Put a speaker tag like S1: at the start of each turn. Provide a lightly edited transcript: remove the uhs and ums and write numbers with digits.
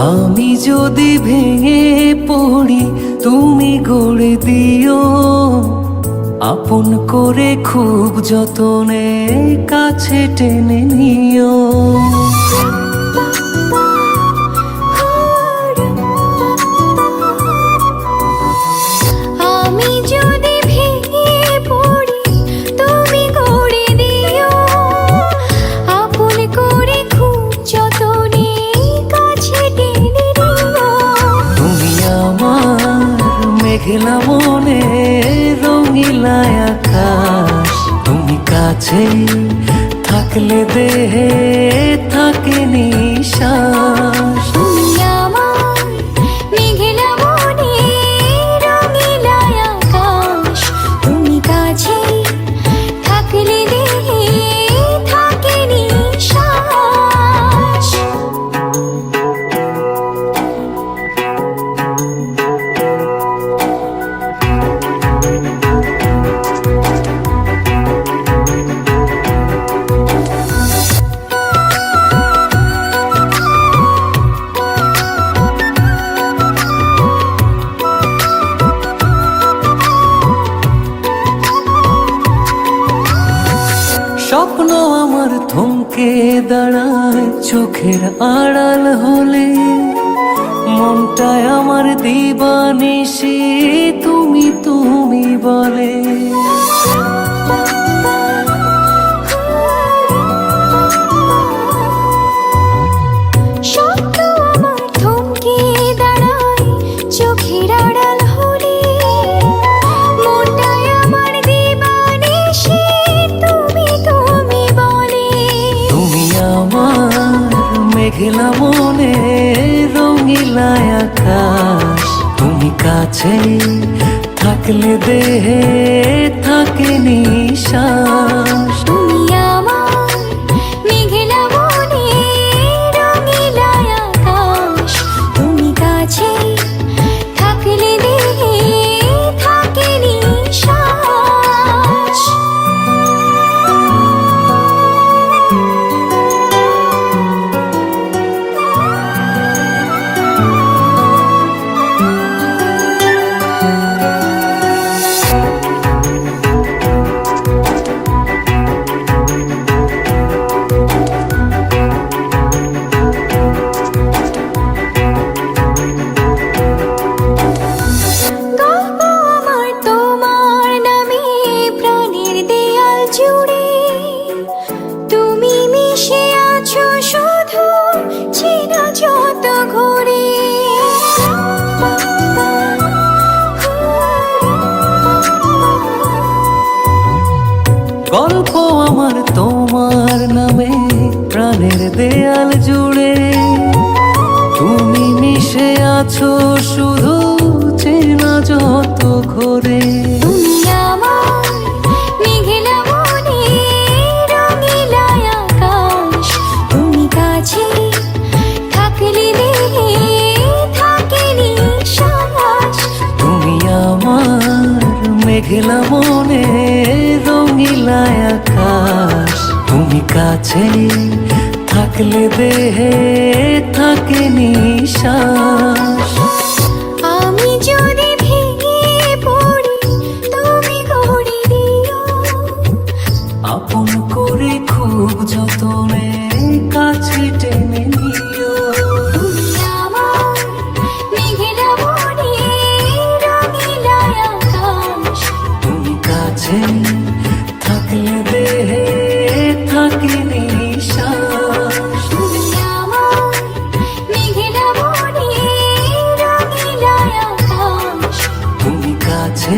S1: আমি যদি ভেঙে পড়ি তুমি গড়ে দিও, আপন করে খুব যতনে কাছে টেনে নিও।
S2: আমি যদি ভেঙে পড়ি তুমি গড়ে দিও, আপন করে খুব যতনে কাছে টেনে নিও।
S1: তুমি আমার মেঘলা মনে রঙিলা আকাশ, তুমি কাছে থাকলে দেহে থাকে নিশ্বাস।
S2: তুমি আমার মেঘলা মনে রঙিলা আকাশ, তুমি কাছে থাকলে দেহে থাকে নিশ্বাস।
S1: স্বপ্ন আমার থমকে দাঁড়ায় চোখের আড়াল হলে, মনটায় আমার দিবানিশি তুমি তুমি বলে।
S2: স্বপ্ন আমার থমকে দাঁড়ায় চোখের আড়াল হলে, মনটায় আমার দিবানিশি তুমি তুমি বলে।
S1: তুমি আমার মেঘলা মনে রঙিলা আকাশ, তুমি কাছে থাকলে দেহে থাকে নিশ্বাস।
S2: তুমি আমার মেঘলা মনে রঙিলা আকাশ, তুমি কাছে থাকলে দেহে থাকে নিশ্বাস। গল্প আমার তোমার নামে প্রাণের দেয়াল জুড়ে, তুমি মিশে আছো শুধু চেনা যত ঘুরে।
S1: গল্প আমার তোমার নামে প্রাণের দেয়াল জুড়ে, তুমি মিশে আছো শুধু চেনা যত ঘরে।
S2: তুমি আমার মেঘলা মনে রঙিলা আকাশ, তুমি কাছে থাকলে দেহে থাকে নিশ্বাস।
S1: তুমি আমার মেঘলা মনে রঙিলা আকাশ, তুমি কাছে থাকলে দেহে থাকে নিশ্বাস।
S2: আমি যদি ভেঙে পড়ি তুমি গড়ে দিও,
S1: আপন করে খুব যতনে কাছে টেনে নিও।
S2: তুমি আমার মেঘলা মনে রঙিলা আকাশ,
S1: তুমি কাছে থাকলে দেহে থাকে নিশ্বাস।
S2: তুমি আমার মেঘলা মনে রঙিলা আকাশ,
S1: তুমি কাছে